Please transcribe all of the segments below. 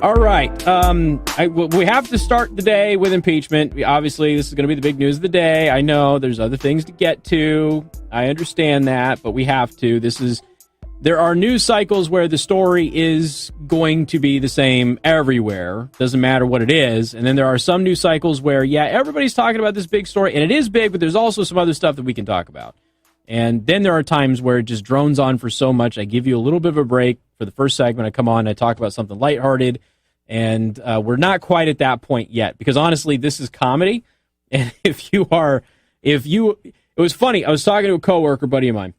All right. We have to start the day with impeachment. Obviously, this is going to be the big news of the day. I know there's other things to get to. I understand that, but we have to. There are news cycles where the story is going to be the same everywhere. Doesn't matter what it is. And then there are some news cycles where, yeah, everybody's talking about this big story, and it is big, but there's also some other stuff that we can talk about. And then there are times where it just drones on for so much. I give you a little bit of a break for the first segment. I come on, I talk about something lighthearted, and we're not quite at that point yet, because honestly, this is comedy. And it was funny. I was talking to a coworker buddy of mine,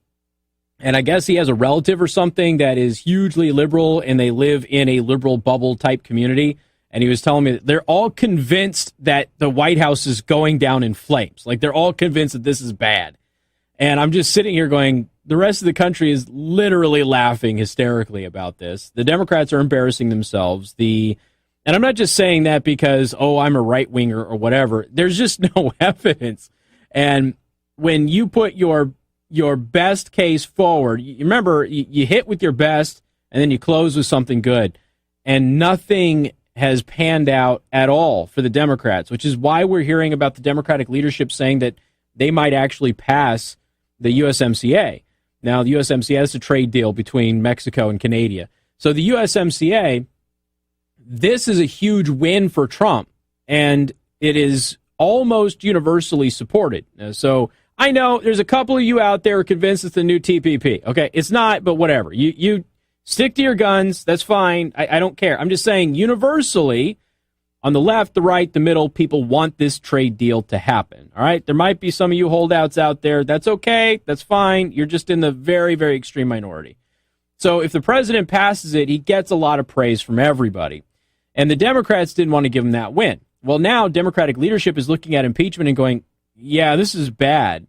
and I guess he has a relative or something that is hugely liberal, and they live in a liberal bubble type community. And he was telling me that they're all convinced that the White House is going down in flames. Like, they're all convinced that this is bad. And I'm just sitting here going, the rest of the country is literally laughing hysterically about this. The Democrats are embarrassing themselves. And I'm not just saying that because, I'm a right-winger or whatever. There's just no evidence. And when you put your best case forward, you remember, you hit with your best, and then you close with something good. And nothing has panned out at all for the Democrats, which is why we're hearing about the Democratic leadership saying that they might actually pass the USMCA. Now, the USMCA is a trade deal between Mexico and Canada. So the USMCA, this is a huge win for Trump, and it is almost universally supported. So I know there's a couple of you out there who are convinced it's the new TPP. Okay, it's not, but whatever. You stick to your guns. That's fine. I don't care. I'm just saying universally, on the left, the right, the middle, people want this trade deal to happen. All right? There might be some of you holdouts out there. That's okay. That's fine. You're just in the very, very extreme minority. So if the president passes it, he gets a lot of praise from everybody. And the Democrats didn't want to give him that win. Well, now Democratic leadership is looking at impeachment and going, yeah, this is bad.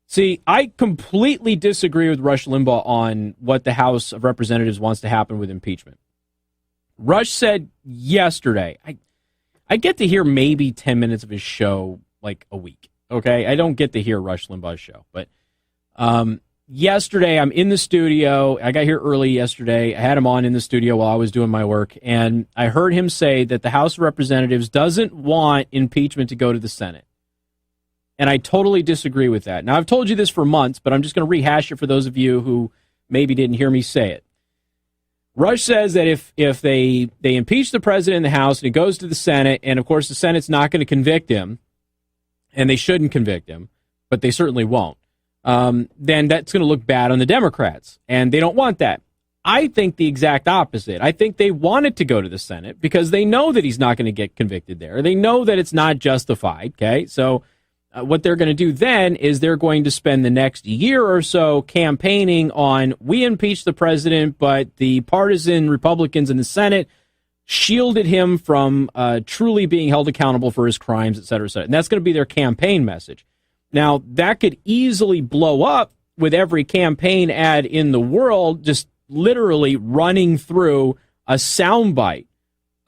See, I completely disagree with Rush Limbaugh on what the House of Representatives wants to happen with impeachment. Rush said yesterday, I get to hear maybe 10 minutes of his show like a week, okay? I don't get to hear Rush Limbaugh's show. But yesterday, I'm in the studio. I got here early yesterday. I had him on in the studio while I was doing my work, and I heard him say that the House of Representatives doesn't want impeachment to go to the Senate. And I totally disagree with that. Now, I've told you this for months, but I'm just going to rehash it for those of you who maybe didn't hear me say it. Rush says that if they impeach the president in the House and it goes to the Senate, and of course the Senate's not going to convict him, and they shouldn't convict him, but they certainly won't, then that's going to look bad on the Democrats, and they don't want that. I think the exact opposite. I think they want it to go to the Senate because they know that he's not going to get convicted there. They know that it's not justified, okay? So what they're going to do then is they're going to spend the next year or so campaigning on, we impeached the president, but the partisan Republicans in the Senate shielded him from truly being held accountable for his crimes, et cetera, et cetera. And that's going to be their campaign message. Now, that could easily blow up with every campaign ad in the world just literally running through a soundbite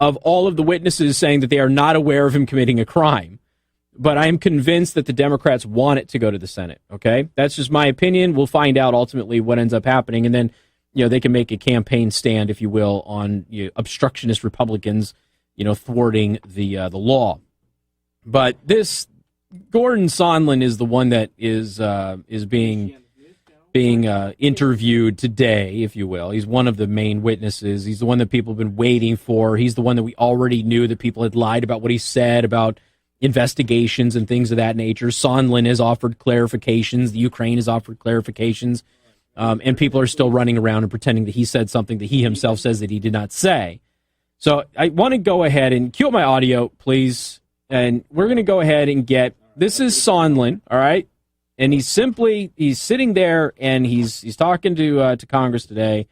of all of the witnesses saying that they are not aware of him committing a crime. But I'm convinced that the Democrats want it to go to the Senate, okay? That's just my opinion. We'll find out ultimately what ends up happening, and then they can make a campaign stand, if you will, on obstructionist Republicans, thwarting the law. But this Gordon Sondland is the one that is being interviewed today, if you will. He's one of the main witnesses. He's the one that people have been waiting for. He's the one that we already knew that people had lied about what he said about investigations and things of that nature. Sondland has offered clarifications. The Ukraine has offered clarifications. And people are still running around and pretending that he said something that he himself says that he did not say. So I want to go ahead and cue up my audio, please. And we're going to go ahead and this is Sondland, all right? And he's sitting there and he's talking to Congress today.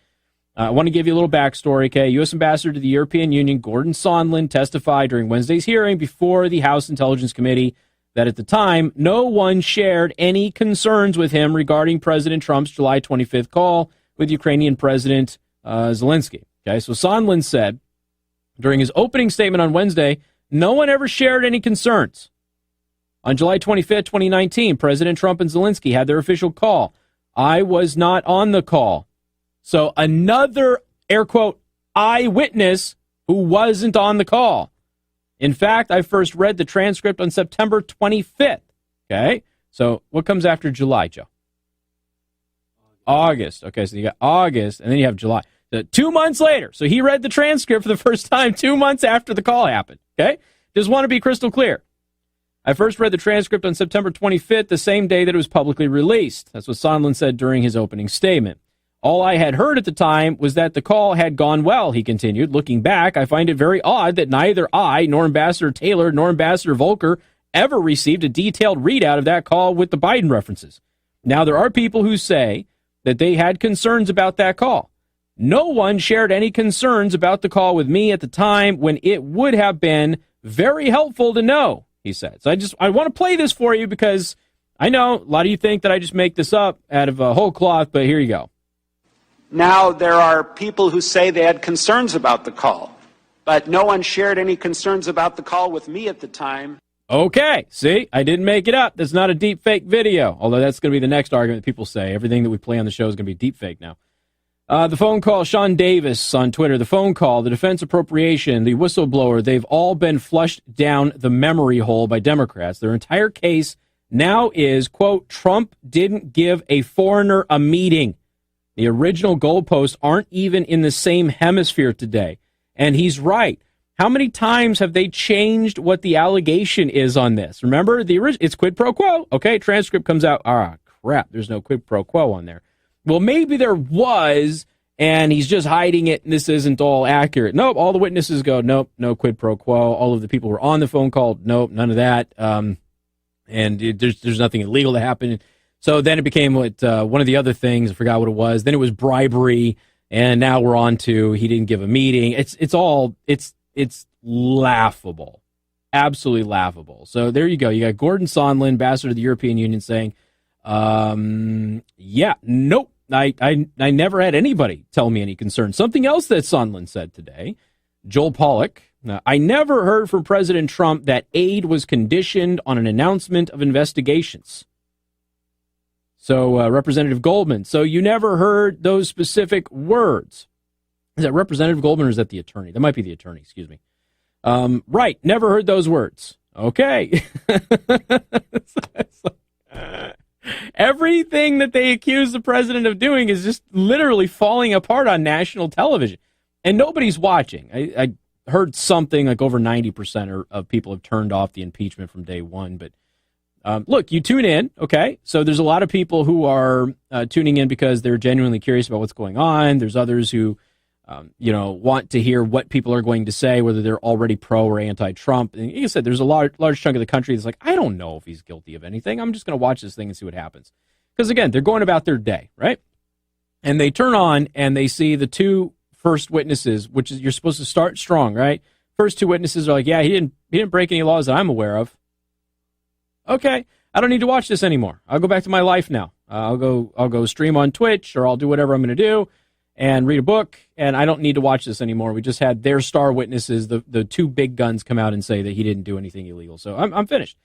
I want to give you a little backstory, okay? U.S. Ambassador to the European Union, Gordon Sondland, testified during Wednesday's hearing before the House Intelligence Committee that at the time, no one shared any concerns with him regarding President Trump's July 25th call with Ukrainian President Zelensky. Okay, so Sondland said during his opening statement on Wednesday, no one ever shared any concerns. On July 25th, 2019, President Trump and Zelensky had their official call. I was not on the call. So another, air quote, eyewitness who wasn't on the call. In fact, I first read the transcript on September 25th. Okay, so what comes after July, Joe? August. Okay, so you got August, and then you have July. So 2 months later. So he read the transcript for the first time 2 months after the call happened. Okay, just want to be crystal clear. I first read the transcript on September 25th, the same day that it was publicly released. That's what Sondland said during his opening statement. All I had heard at the time was that the call had gone well, he continued. Looking back, I find it very odd that neither I, nor Ambassador Taylor, nor Ambassador Volker ever received a detailed readout of that call with the Biden references. Now, there are people who say that they had concerns about that call. No one shared any concerns about the call with me at the time when it would have been very helpful to know, he said. So I want to play this for you because I know a lot of you think that I just make this up out of a whole cloth, but here you go. Now there are people who say they had concerns about the call, but no one shared any concerns about the call with me at the time. Okay, see, I didn't make it up. That's not a deep fake video, although that's going to be the next argument that people say. Everything that we play on the show is going to be deep fake now. The phone call, Sean Davis on Twitter, the phone call, the defense appropriation, the whistleblower, they've all been flushed down the memory hole by Democrats. Their entire case now is, quote, Trump didn't give a foreigner a meeting. The original goalposts aren't even in the same hemisphere today. And he's right. How many times have they changed what the allegation is on this? Remember, it's quid pro quo. Okay, transcript comes out. Ah, crap, there's no quid pro quo on there. Well, maybe there was, and he's just hiding it, and this isn't all accurate. Nope, all the witnesses go, nope, no quid pro quo. All of the people who were on the phone call, nope, none of that. There's nothing illegal to happen. So then it became one of the other things, I forgot what it was. Then it was bribery, and now we're on to he didn't give a meeting. It's laughable, absolutely laughable. So there you go. You got Gordon Sondland, ambassador to the European Union, saying, yeah, nope. I never had anybody tell me any concern. Something else that Sondland said today, Joel Pollack, I never heard from President Trump that aid was conditioned on an announcement of investigations. So Representative Goldman, so you never heard those specific words. Is that Representative Goldman or is that the attorney? That might be the attorney, excuse me. Right, never heard those words. Okay. Everything that they accuse the president of doing is just literally falling apart on national television. And nobody's watching. I heard something like over 90% of people have turned off the impeachment from day one. But look, you tune in, okay? So there's a lot of people who are tuning in because they're genuinely curious about what's going on. There's others who want to hear what people are going to say, whether they're already pro or anti-Trump. And like I said, there's a large chunk of the country that's like, I don't know if he's guilty of anything. I'm just going to watch this thing and see what happens. Because, again, they're going about their day, right? And they turn on and they see the two first witnesses, which is you're supposed to start strong, right? First two witnesses are like, yeah, he didn't break any laws that I'm aware of. Okay, I don't need to watch this anymore. I'll go back to my life now. I'll go stream on Twitch or I'll do whatever I'm going to do and read a book, and I don't need to watch this anymore. We just had their star witnesses, the two big guns, come out and say that he didn't do anything illegal. So I'm finished.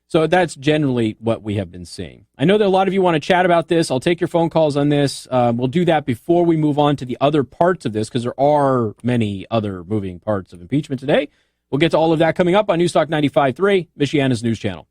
So that's generally what we have been seeing. I know that a lot of you want to chat about this. I'll take your phone calls on this. We'll do that before we move on to the other parts of this, because there are many other moving parts of impeachment today. We'll get to all of that coming up on Newstalk 95.3, Michiana's news channel.